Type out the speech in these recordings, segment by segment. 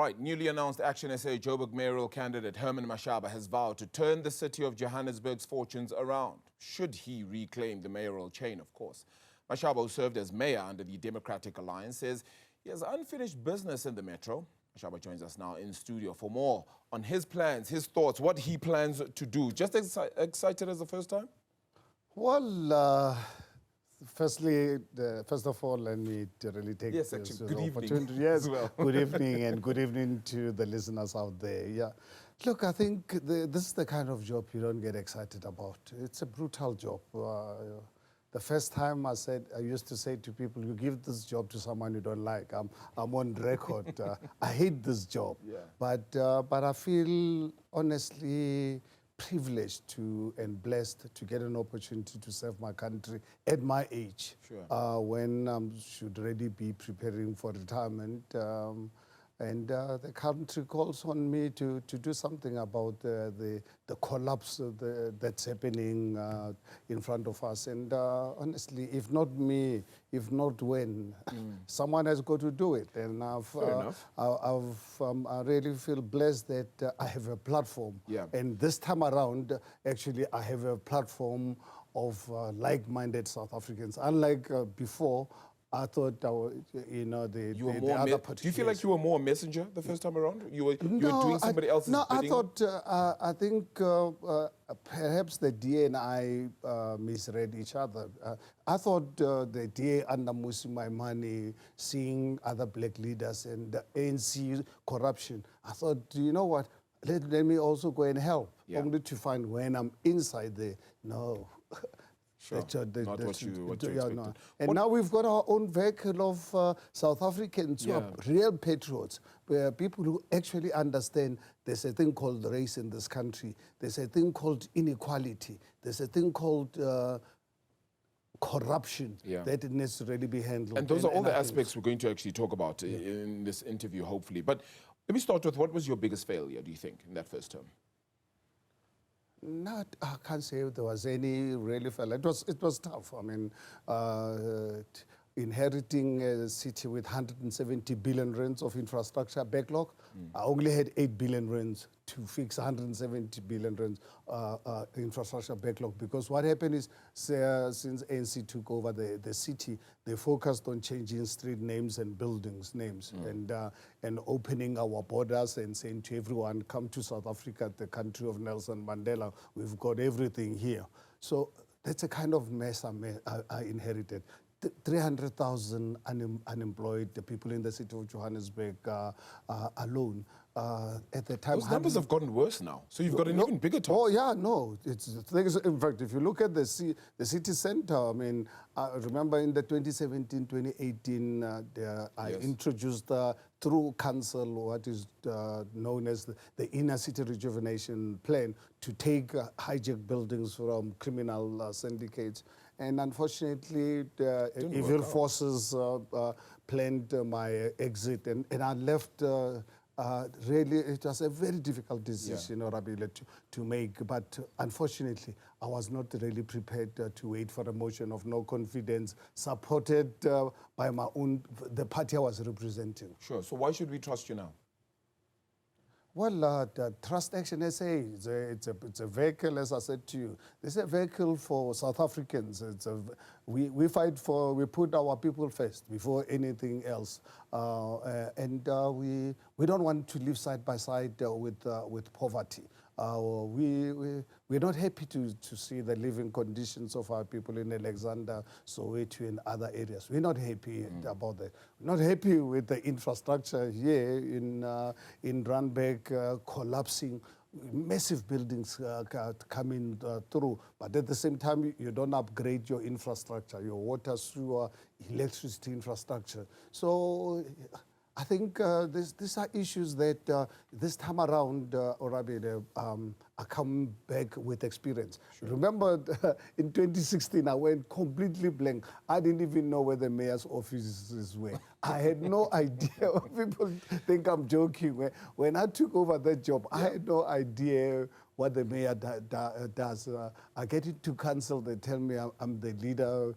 Right, newly announced ActionSA Joburg mayoral candidate Herman Mashaba has vowed to turn the city of Johannesburg's fortunes around, should he reclaim the mayoral chain, of course. Mashaba, who served as mayor under the Democratic Alliance, says he has unfinished business in the metro. Mashaba joins us now in studio for more on his plans, his thoughts, what he plans to do. Just excited as the first time? Well, first of all, let me really take this opportunity. Yes, well. Good evening, and good evening to the listeners out there. Yeah, look, I think this is the kind of job you don't get excited about. It's a brutal job. The first time I used to say to people, you give this job to someone you don't like. I'm on record. I hate this job. Yeah. But I feel honestly privileged and blessed to get an opportunity to serve my country at my age, sure. When I should already be preparing for retirement. And the country calls on me to do something about the collapse that's happening in front of us. And honestly, if not me, if not when, someone has got to do it. And I really feel blessed that I have a platform. Yeah. And this time around, actually, I have a platform of like-minded South Africans. Unlike before, I thought, the other parties. Do you feel like you were more a messenger the first time around? You were doing somebody else's bidding? I think perhaps the DA and I misread each other. I thought the DA under Musi Maimane, seeing other black leaders and the ANC corruption, I thought, you know what, let me also go and help, only to find when I'm inside there, no. Sure. Not what you expected. No. And now we've got our own vehicle of South Africans who are real patriots, where people who actually understand there's a thing called race in this country, there's a thing called inequality, there's a thing called corruption that needs to really be handled. And those are all the aspects we're going to actually talk about in this interview, hopefully. But let me start with, what was your biggest failure, do you think, in that first term? I can't say there was any really failure. It was tough. I mean, inheriting a city with 170 billion rands of infrastructure backlog, I only had 8 billion rands to fix 170 billion rands infrastructure backlog. Because what happened is, since ANC took over the city, they focused on changing street names and buildings names, and opening our borders and saying to everyone, come to South Africa, the country of Nelson Mandela. We've got everything here. So that's a kind of mess I inherited. 300,000 unemployed, the people in the city of Johannesburg alone. At the time, those numbers have gotten worse now. So you've got an even bigger task. Oh yeah, no. In fact, if you look at the city center, I mean, I remember in the 2017, 2018, I introduced through council what is known as the inner city rejuvenation plan to take hijacked buildings from criminal syndicates. And unfortunately, evil forces planned my exit, and I left. Really, it was a very difficult decision, to make. But unfortunately, I was not really prepared to wait for a motion of no confidence, supported by the party I was representing. Sure. So why should we trust you now? Well, the Trust ActionSA, it's a vehicle, as I said to you. This is a vehicle for South Africans. We fight for, we put our people first before anything else. And we don't want to live side by side with poverty. We're not happy to see the living conditions of our people in Alexander, Soweto, and other areas. We're not happy about that. We're not happy with the infrastructure here in Randburg collapsing. Massive buildings coming through, but at the same time, you don't upgrade your infrastructure, your water, sewer, electricity infrastructure. So I think these are issues that this time around, I come back with experience. Sure. Remember, in 2016, I went completely blank. I didn't even know where the mayor's offices were. I had no idea. People think I'm joking. When I took over that job, I had no idea what the mayor does. I get into council, they tell me I'm the leader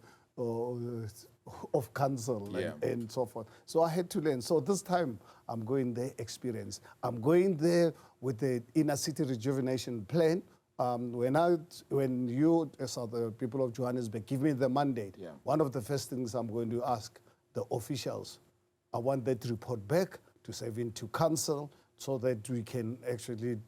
of council and so forth. So I had to learn. So this time I'm going there experience. I'm going there with the inner city rejuvenation plan. When you, as the people of Johannesburg, give me the mandate, one of the first things I'm going to ask the officials, I want that report back to serve into council so that we can actually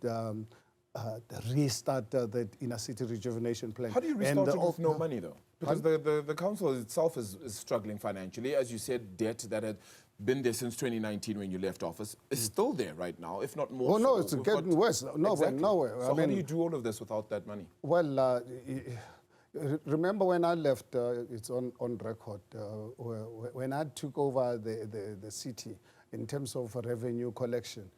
restart that inner city rejuvenation plan. How do you restart it with no money, though? Because the council itself is struggling financially. As you said, debt that had been there since 2019 when you left office is still there right now, if not more. Oh, no, it's getting worse. Nowhere. So how do you do all of this without that money? Well, remember when I left, it's on record, when I took over the city in terms of revenue collection,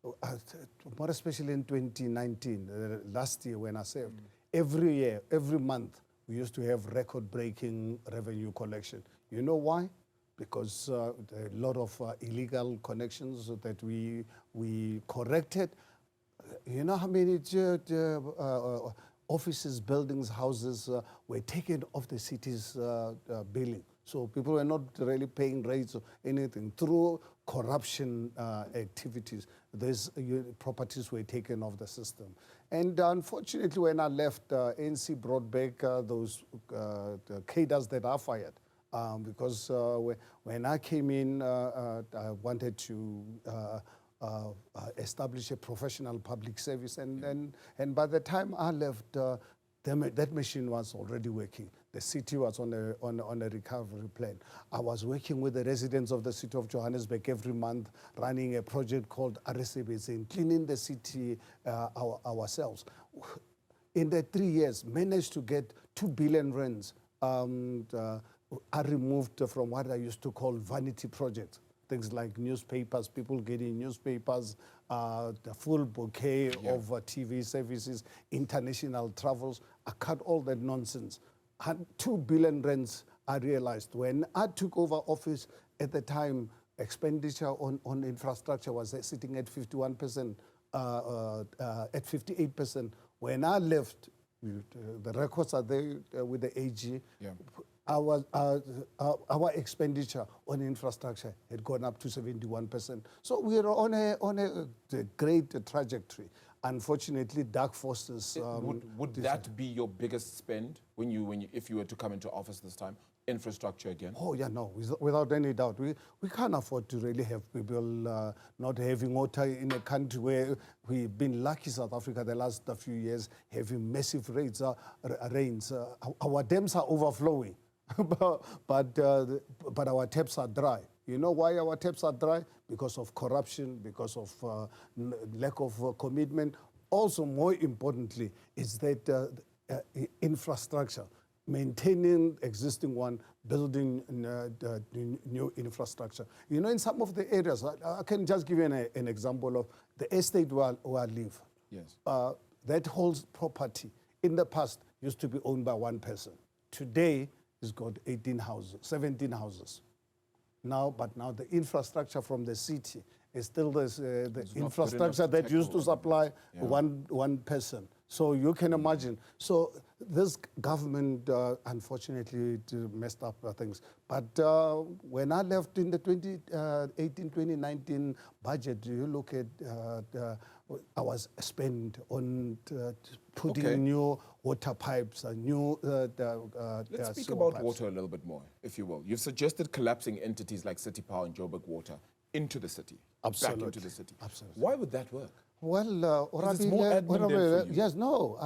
more especially in 2019, last year when I served, every year, every month, we used to have record-breaking revenue collection. You know why? Because a lot of illegal connections that we corrected. You know how many offices, buildings, houses were taken off the city's billing? So people were not really paying rates or anything. Through corruption activities, these properties were taken off the system. And unfortunately, when I left, ANC brought back those cadres that are fired. Because when I came in, I wanted to establish a professional public service, and by the time I left, that machine was already working. The city was on a recovery plan. I was working with the residents of the city of Johannesburg every month, running a project called RSABC, cleaning the city ourselves. In the 3 years, managed to get 2 billion rands. I removed from what I used to call vanity projects, things like newspapers, people getting newspapers, the full bouquet of TV services, international travels. I cut all that nonsense. Had 2 billion rands, I realized. When I took over office at the time, expenditure on infrastructure was sitting at 51%, at 58%. When I left, the records are there with the AG. Our expenditure on infrastructure had gone up to 71%. So we are on a great trajectory. Unfortunately, dark forces. Would that be your biggest spend if you were to come into office this time? Infrastructure again? Oh yeah, no, without any doubt. We can't afford to really have people not having water in a country where we've been lucky, South Africa, the last few years, having massive rains. Our dams are overflowing, but our taps are dry. You know why our taps are dry? Because of corruption, because of lack of commitment. Also, more importantly, is that infrastructure. Maintaining existing one, building new infrastructure. You know, in some of the areas, I can just give you an example of the estate where I live. Yes. That whole property in the past used to be owned by one person. Today, it's got 18 houses, 17 houses. But now the infrastructure from the city is still the infrastructure that used to supply one person. So you can imagine. So this government, unfortunately, messed up things. But when I left in the 2018-2019 budget, you look at, I was spent on putting new water pipes, new Let's speak about water a little bit more, if you will. You've suggested collapsing entities like City Power and Joburg Water into the city. Absolutely. Back into the city. Absolutely. Why would that work? Well, it's more admin than for you. Yes, no.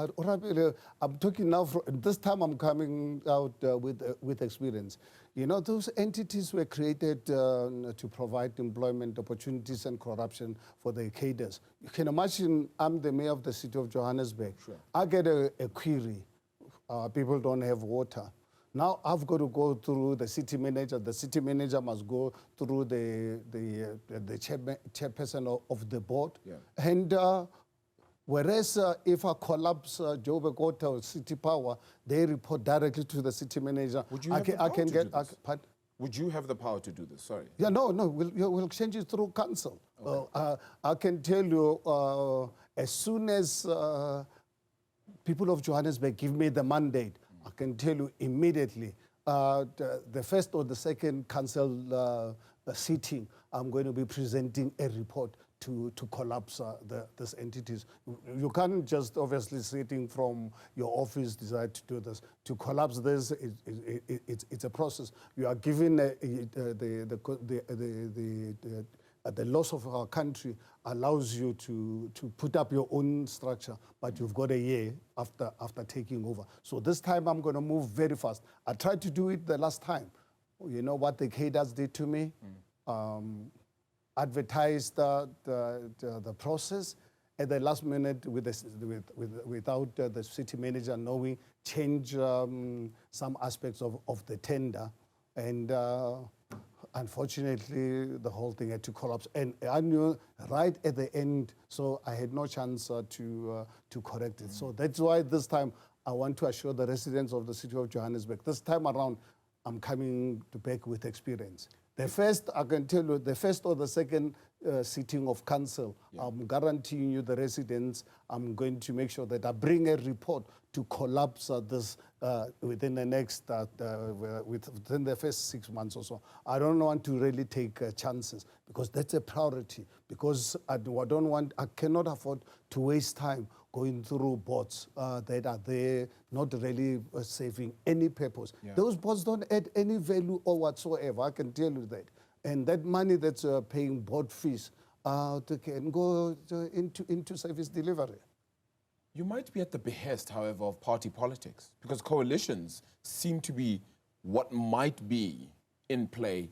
I'm talking now. This time, I'm coming out with experience. You know, those entities were created to provide employment opportunities and corruption for the cadres. You can imagine. I'm the mayor of the city of Johannesburg. Sure. I get a query. People don't have water. Now I've got to go through the city manager. The city manager must go through the chairperson of the board. Yeah. And whereas if I collapse Joburg Water or City Power, they report directly to the city manager. Would you have the power to do this? Would you have the power to do this? Sorry. Yeah, no. We'll change it through council. Okay. I can tell you, as soon as people of Johannesburg give me the mandate, I can tell you immediately the first or the second council sitting, I'm going to be presenting a report to collapse these entities. You can't just obviously sitting from your office decide to do this. To collapse this, it's a process. You are given the loss of our country allows you to put up your own structure, but you've got a year after taking over. So this time I'm going to move very fast. I tried to do it the last time. You know what the cadres did to me? Advertised the process at the last minute without the city manager knowing, change some aspects of the tender, and unfortunately the whole thing had to collapse. And I knew right at the end, so I had no chance to correct it. So that's why this time I want to assure the residents of the city of Johannesburg, this time around I'm coming back with experience. The first, I can tell you, the first or the second sitting of council, I'm guaranteeing you the residents, I'm going to make sure that I bring a report to collapse this within the next, within the first 6 months or so. I don't want to really take chances because that's a priority. Because I cannot afford to waste time going through boards that are there, not really serving any purpose. Yeah. Those boards don't add any value or whatsoever, I can tell you that. And that money that's paying board fees can go into service delivery. You might be at the behest, however, of party politics, because coalitions seem to be what might be in play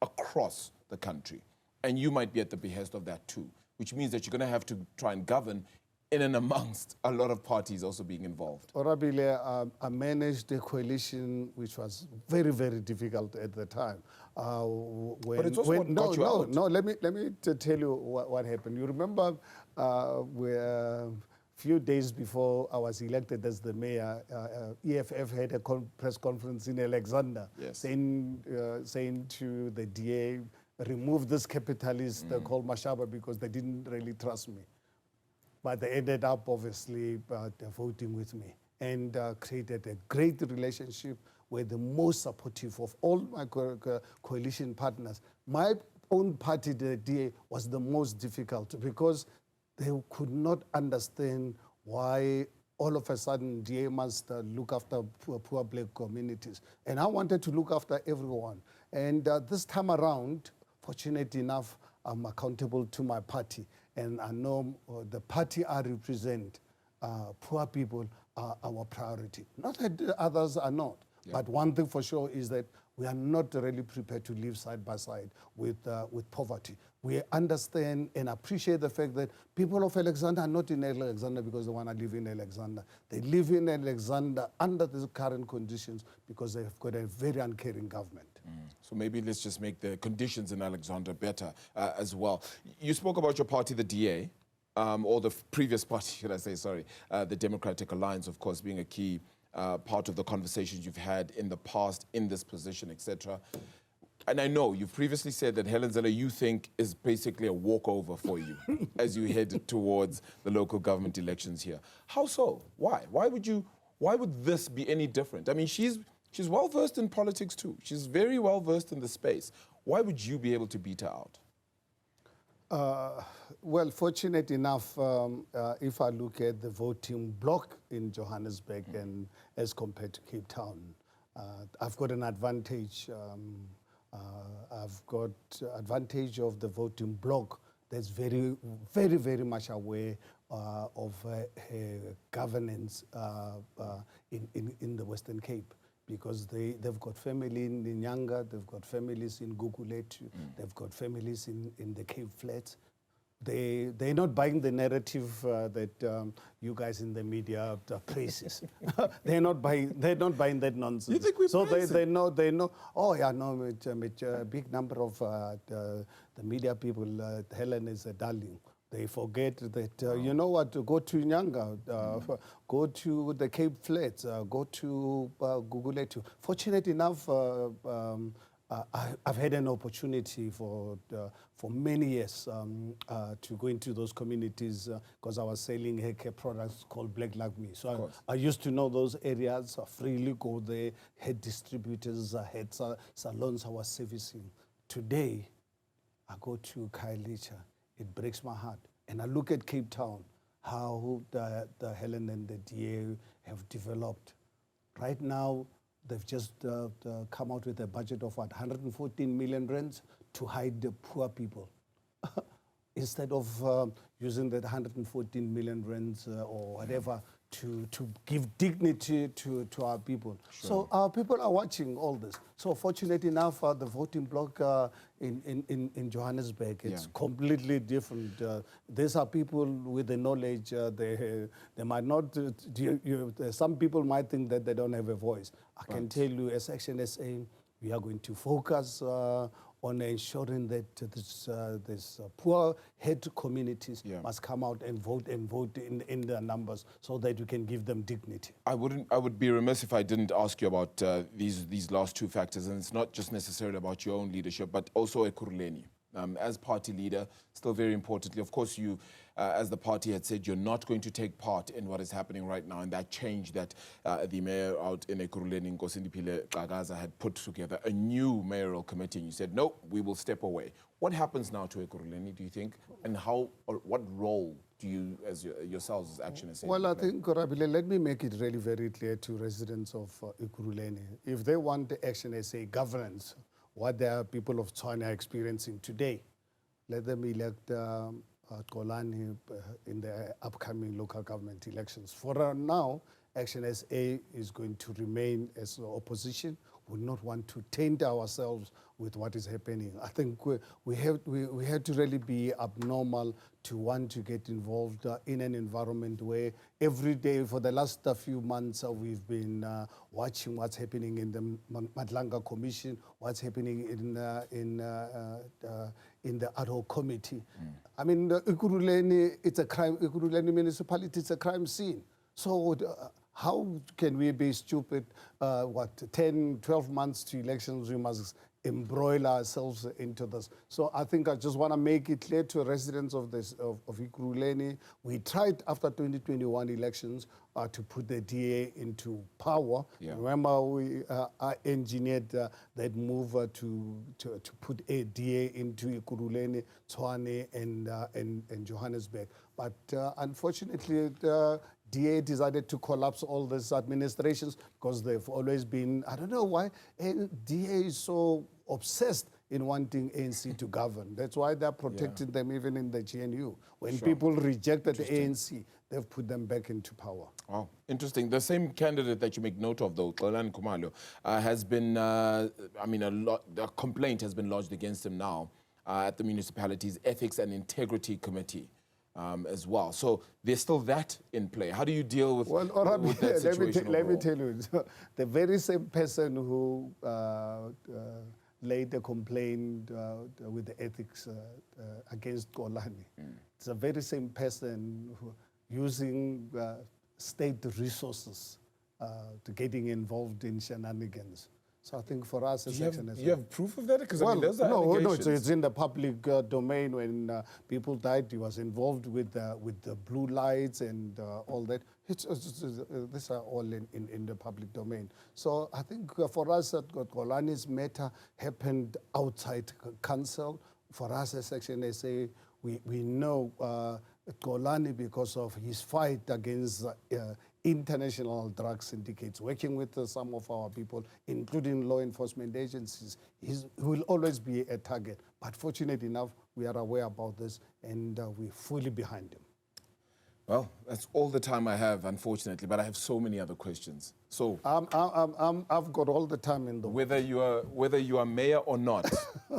across the country. And you might be at the behest of that too, which means that you're going to have to try and govern in and amongst a lot of parties also being involved. Orabile, I managed a coalition which was very, very difficult at the time. But it's also what got you out. No, let me tell you what happened. You remember a few days before I was elected as the mayor, EFF had a press conference in Alexander, saying to the DA, remove this capitalist called Mashaba because they didn't really trust me. But they ended up, obviously, voting with me and created a great relationship with the most supportive of all my coalition partners. My own party, the DA, was the most difficult because they could not understand why all of a sudden DA must look after poor black communities. And I wanted to look after everyone. And this time around, fortunate enough, I'm accountable to my party. And I know the party I represent, poor people are our priority. Not that the others are not, but one thing for sure is that we are not really prepared to live side by side with poverty. We understand and appreciate the fact that people of Alexander are not in Alexander because they want to live in Alexander. They live in Alexander under the current conditions because they've got a very uncaring government. So maybe let's just make the conditions in Alexander better as well. You spoke about your party, the DA, or the previous party, should I say, sorry, the Democratic Alliance, of course, being a key part of the conversations you've had in the past in this position, etc. And I know you've previously said that Helen Zille, you think, is basically a walkover for you as you head towards the local government elections here. How so? Why? Why would this be any different? I mean, she's well-versed in politics too. She's very well-versed in the space. Why would you be able to beat her out? Well, fortunate enough, if I look at the voting bloc in Johannesburg and as compared to Cape Town, I've got an advantage. I've got advantage of the voting bloc that's very, very, very much aware of governance in the Western Cape. Because they've got family in Nyanga, they've got families in Ekurhuleni, they've got families in the Cape Flats. They're not buying the narrative that you guys in the media praises. they're not buying that nonsense. You think we so they know. Oh yeah, no, a big number of the media people. Helen is a darling. They forget that, you know what, go to Nyanga, go to the Cape Flats, go to Ekurhuleni. Fortunate enough, I've had an opportunity for many years to go into those communities because I was selling hair care products called Black Like Me. So I used to know those areas. I freely go there, had distributors, I had salons I was servicing. Today, I go to Khayelitsha. It breaks my heart. And I look at Cape Town, how the Helen and the DA have developed. Right now, they've just come out with a budget of what, 114 million rands to hide the poor people. Instead of using that 114 million rands or whatever to give dignity to our people. Sure. So our people are watching all this. So fortunately enough, the voting bloc in Johannesburg, it's completely different. These are people with the knowledge. They might not, some people might think that they don't have a voice. I can tell you as ActionSA, we are going to focus on ensuring that this poor head communities must come out and vote in their numbers so that we can give them dignity. I would be remiss if I didn't ask you about these last two factors, and it's not just necessarily about your own leadership, but also Ekurhuleni. As party leader, still very importantly, of course, you, as the party had said, you're not going to take part in what is happening right now, and that change that the mayor out in Ekurhuleni, Nkosindipile Gagaza, had put together a new mayoral committee, and you said, no, we will step away. What happens now to Ekurhuleni, do you think, and how, or what role do you, as yourselves as ActionSA? Well, I think, Rabile, let me make it really very clear to residents of Ekurhuleni. If they want the ActionSA governance, what the people of Tshwane are experiencing today, let them elect Ekurhuleni in the upcoming local government elections. For now, ActionSA is going to remain as opposition. We not want to taint ourselves with what is happening. I think we have to really be abnormal to want to get involved in an environment where every day for the last few months we've been watching what's happening in the Madlanga Commission, what's happening in the ad hoc committee. I mean, Ekurhuleni, it's a crime. Ekurhuleni municipality, it's a crime scene. So how can we be stupid? 10, 12 months to elections, we must embroil ourselves into this. So I think I just want to make it clear to residents of Ekurhuleni, we tried after 2021 elections to put the DA into power. Yeah. Remember, I engineered that move to put a DA into Ekurhuleni, Tshwane, and Johannesburg. But unfortunately, the DA decided to collapse all these administrations because they've always been, I don't know why, DA is so obsessed in wanting ANC to govern. That's why they're protecting them even in the GNU. When people rejected the ANC, they've put them back into power. Wow, interesting. The same candidate that you make note of, though, Xolani Khumalo, has been, a complaint has been lodged against him now at the municipality's Ethics and Integrity Committee. As well. So there's still that in play. How do you deal with, with that situation? Let me tell you, the very same person who laid a complaint with the ethics against Xolani, it's the very same person who using state resources to getting involved in shenanigans. So I think for us, as ActionSA, you have proof of that? Because those are allegations. No, it's in the public domain. When people died, he was involved with the blue lights and all that. These are all in the public domain. So I think for us, that Xolani's matter happened outside council. For us as ActionSA, we know Xolani because of his fight against international drug syndicates, working with some of our people, including law enforcement agencies. He will always be a target. But fortunately enough, we are aware about this and we're fully behind him. Well, that's all the time I have, unfortunately, but I have so many other questions. So I've got all the time in the world. Whether you are mayor or not,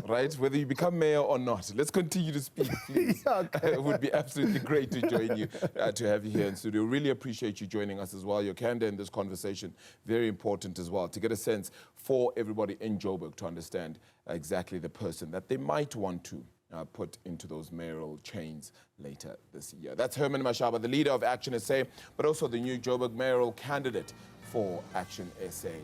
right? Whether you become mayor or not, let's continue to speak, please. Okay. It would be absolutely great to join you, to have you here in studio. Really appreciate you joining us as well. Your candor in this conversation, very important as well, to get a sense for everybody in Joburg to understand exactly the person that they might want to put into those mayoral chains later this year. That's Herman Mashaba, the leader of ActionSA, but also the new Joburg mayoral candidate for ActionSA.